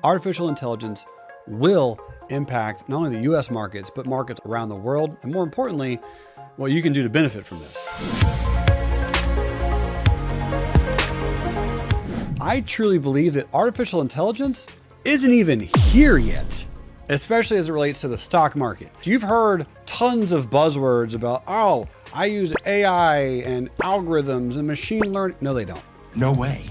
artificial intelligence will impact not only the US markets, but markets around the world, and more importantly, what you can do to benefit from this. I truly believe that artificial intelligence isn't even here yet, especially as it relates to the stock market. You've heard tons of buzzwords about, oh, I use AI and algorithms and machine learning. No, they don't. No way.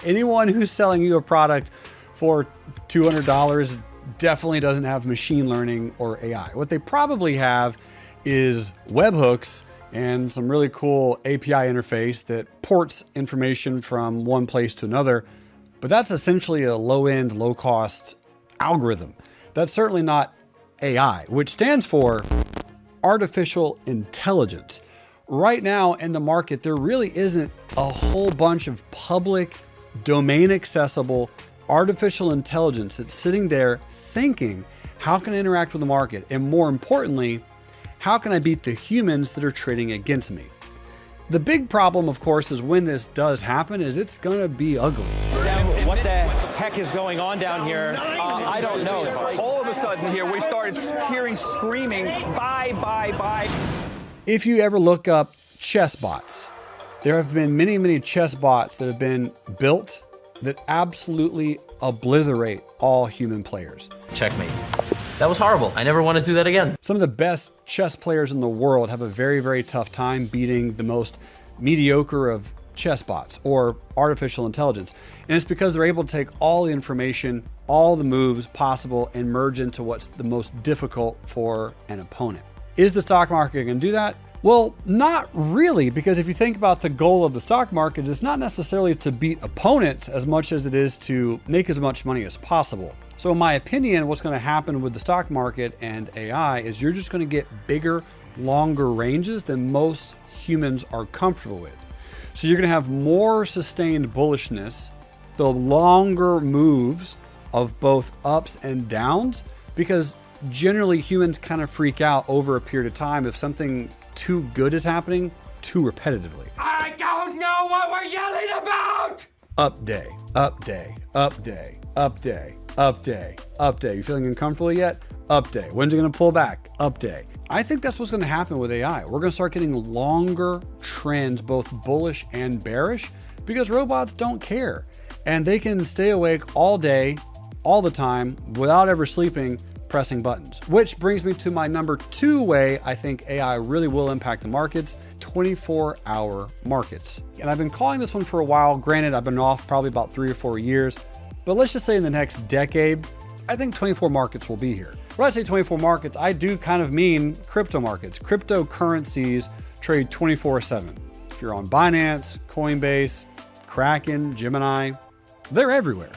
Anyone who's selling you a product for $200 definitely doesn't have machine learning or AI. What they probably have is webhooks and some really cool API interface that ports information from one place to another. But that's essentially a low-end, low-cost algorithm. That's certainly not AI, which stands for artificial intelligence. Right now in the market, there really isn't a whole bunch of public, domain accessible artificial intelligence that's sitting there thinking, how can I interact with the market? And more importantly, how can I beat the humans that are trading against me? The big problem, of course, is when this does happen, is it's gonna be ugly. What the heck is going on down here? I don't know. All of a sudden here, we started hearing screaming, buy. If you ever look up chess bots, there have been many, many chess bots that have been built that absolutely obliterate all human players. Checkmate. That was horrible. I never want to do that again. Some of the best chess players in the world have a very, very tough time beating the most mediocre of chess bots or artificial intelligence. And it's because they're able to take all the information, all the moves possible, and merge into what's the most difficult for an opponent. Is the stock market going to do that? Well, not really, because if you think about the goal of the stock market, it's not necessarily to beat opponents as much as it is to make as much money as possible. So in my opinion, what's going to happen with the stock market and AI is you're just going to get bigger, longer ranges than most humans are comfortable with. So you're going to have more sustained bullishness, the longer moves of both ups and downs, because generally humans kind of freak out over a period of time if something too good is happening too repetitively. I don't know what we're yelling about! Up day, up day, up day, up day, up day, up day. You feeling uncomfortable yet? Up day. When's it gonna pull back? Up day. I think that's what's gonna happen with AI. We're gonna start getting longer trends, both bullish and bearish, because robots don't care. And they can stay awake all day, all the time, without ever sleeping, pressing buttons. Which brings me to my number 2 way I think AI really will impact the markets, 24-hour markets. And I've been calling this one for a while. Granted, I've been off probably about 3 or 4 years, but let's just say in the next decade, I think 24 markets will be here. When I say 24 markets, I do kind of mean crypto markets. Cryptocurrencies trade 24/7. If you're on Binance, Coinbase, Kraken, Gemini, they're everywhere.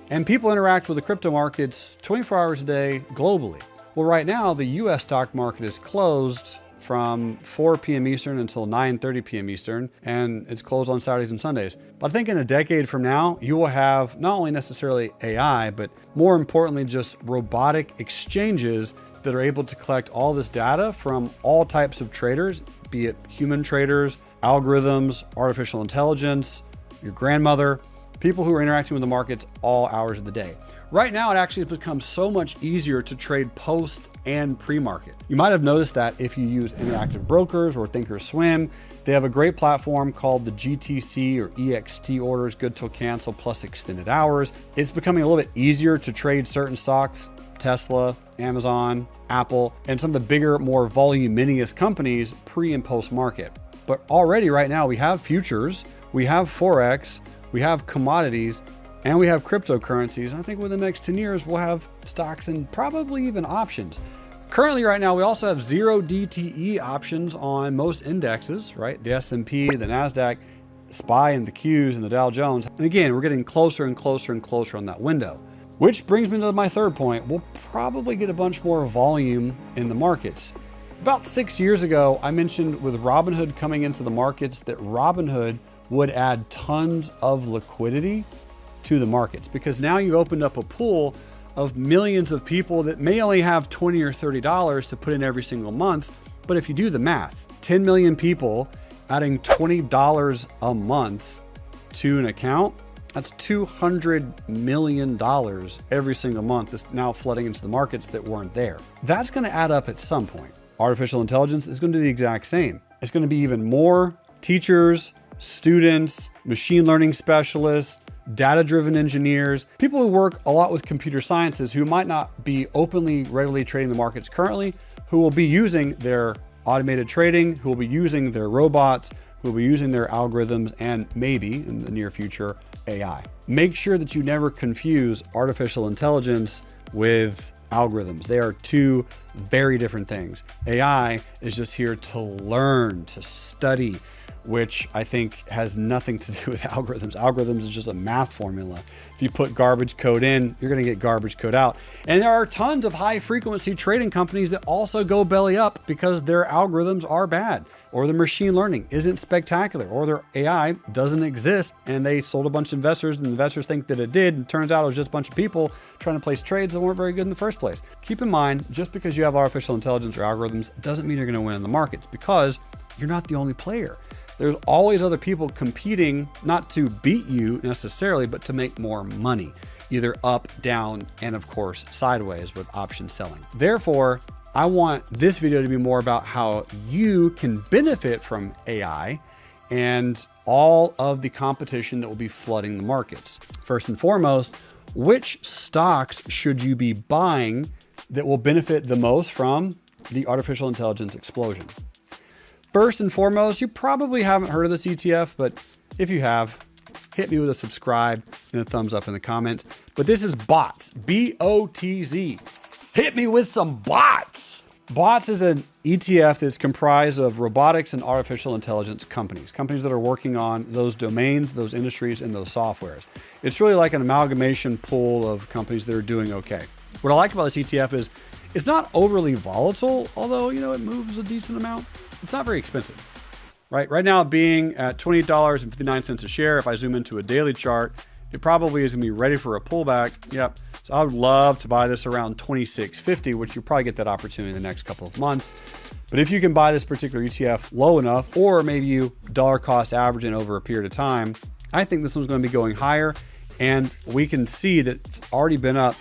And people interact with the crypto markets 24 hours a day globally. Well, right now, the US stock market is closed from 4 p.m. Eastern until 9:30 p.m. Eastern, and it's closed on Saturdays and Sundays. But I think in a decade from now, you will have not only necessarily AI, but more importantly, just robotic exchanges that are able to collect all this data from all types of traders, be it human traders, algorithms, artificial intelligence, your grandmother, people who are interacting with the markets all hours of the day. Right now, it actually has become so much easier to trade post and pre-market. You might have noticed that if you use Interactive Brokers or Thinkorswim, they have a great platform called the GTC or EXT orders, good till cancel plus extended hours. It's becoming a little bit easier to trade certain stocks, Tesla, Amazon, Apple, and some of the bigger, more voluminous companies pre and post market. But already right now, we have futures, we have Forex, we have commodities, and we have cryptocurrencies. And I think within the next 10 years, we'll have stocks and probably even options. Currently right now, we also have 0 DTE options on most indexes, right? The S&P, the NASDAQ, SPY, and the Qs, and the Dow Jones. And again, we're getting closer and closer and closer on that window. Which brings me to my 3rd point. We'll probably get a bunch more volume in the markets. About 6 years ago, I mentioned with Robinhood coming into the markets that Robinhood would add tons of liquidity to the markets, because now you opened up a pool of millions of people that may only have $20 or $30 to put in every single month. But if you do the math, 10 million people adding $20 a month to an account, That's $200 million every single month that's now flooding into the markets that weren't there. That's going to add up at some point. Artificial intelligence is going to do the exact same. It's going to be even more teachers, students, machine learning specialists, data-driven engineers, people who work a lot with computer sciences who might not be openly, readily trading the markets currently, who will be using their automated trading, who will be using their robots, who will be using their algorithms, and maybe in the near future, AI. Make sure that you never confuse artificial intelligence with algorithms. They are two very different things. AI is just here to learn, to study, which I think has nothing to do with algorithms. Algorithms is just a math formula. If you put garbage code in, you're going to get garbage code out. And there are tons of high frequency trading companies that also go belly up because their algorithms are bad, or the machine learning isn't spectacular, or their AI doesn't exist and they sold a bunch of investors and the investors think that it did, and it turns out it was just a bunch of people trying to place trades that weren't very good in the first place. Keep in mind, just because you have artificial intelligence or algorithms doesn't mean you're going to win in the markets, because you're not the only player. There's always other people competing, not to beat you necessarily, but to make more money, either up, down, and of course, sideways with option selling. Therefore, I want this video to be more about how you can benefit from AI and all of the competition that will be flooding the markets. First and foremost, which stocks should you be buying that will benefit the most from the artificial intelligence explosion? First and foremost, you probably haven't heard of this ETF, but if you have, hit me with a subscribe and a thumbs up in the comments. But this is BOTZ, B-O-T-Z. Hit me with some BOTZ. BOTZ is an ETF that's comprised of robotics and artificial intelligence companies that are working on those domains, those industries, and those softwares. It's really like an amalgamation pool of companies that are doing okay. What I like about this ETF is it's not overly volatile, although, you know, it moves a decent amount. It's not very expensive, right? Right now, being at $28.59 a share, if I zoom into a daily chart, it probably is gonna be ready for a pullback. Yep. So I would love to buy this around $26.50, which you'll probably get that opportunity in the next couple of months. But if you can buy this particular ETF low enough, or maybe you dollar cost averaging over a period of time, I think this one's gonna be going higher. And we can see that it's already been up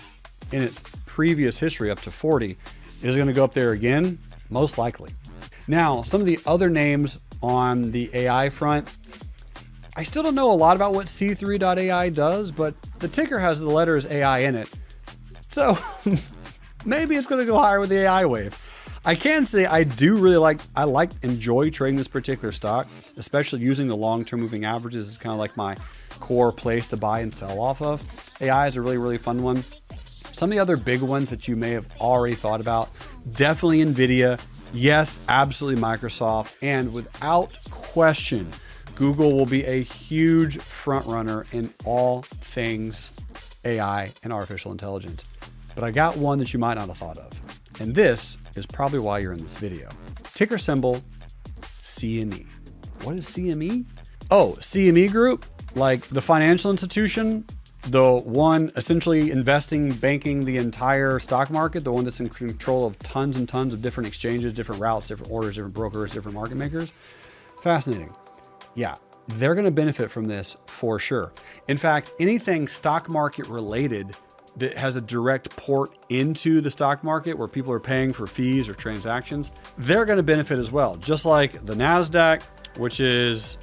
in its previous history up to 40. Is it gonna go up there again? Most likely. Now, some of the other names on the AI front, I still don't know a lot about what C3.ai does, but the ticker has the letters AI in it. So maybe it's going to go higher with the AI wave. I can say I do really enjoy trading this particular stock, especially using the long-term moving averages. It's kind of like my core place to buy and sell off of. AI is a really, really fun one. Some of the other big ones that you may have already thought about, definitely NVIDIA. Yes, absolutely Microsoft. And without question, Google will be a huge front runner in all things AI and artificial intelligence. But I got one that you might not have thought of. And this is probably why you're in this video. Ticker symbol CME. What is CME? Oh, CME Group, like the financial institution, the one essentially investing, banking the entire stock market, the one that's in control of tons and tons of different exchanges, different routes, different orders, different brokers, different market makers. Fascinating. Yeah, they're going to benefit from this for sure. In fact, anything stock market related that has a direct port into the stock market where people are paying for fees or transactions, they're going to benefit as well. Just like the NASDAQ, which is,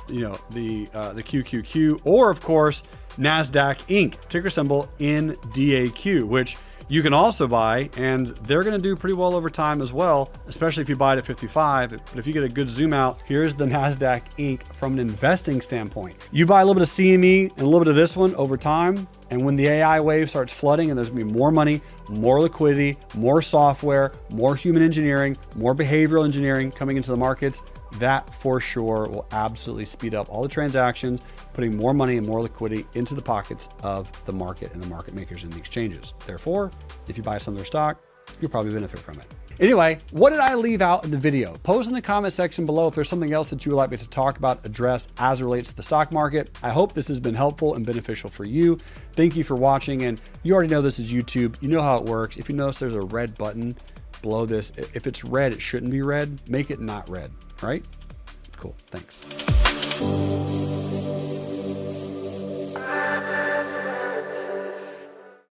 you know, the QQQ, or of course, NASDAQ Inc., ticker symbol NDAQ, which you can also buy, and they're going to do pretty well over time as well, especially if you buy it at 55. But if you get a good zoom out, here's the NASDAQ Inc. from an investing standpoint. You buy a little bit of CME and a little bit of this one over time, and when the AI wave starts flooding and there's going to be more money, more liquidity, more software, more human engineering, more behavioral engineering coming into the markets, that for sure will absolutely speed up all the transactions, putting more money and more liquidity into the pockets of the market and the market makers and the exchanges. Therefore, if you buy some of their stock, you'll probably benefit from it. Anyway, what did I leave out in the video? Post in the comment section below if there's something else that you would like me to talk about, address as it relates to the stock market. I hope this has been helpful and beneficial for you. Thank you for watching. And you already know this is YouTube. You know how it works. If you notice there's a red button below this, if it's red, it shouldn't be red. Make it not red, right? Cool, thanks.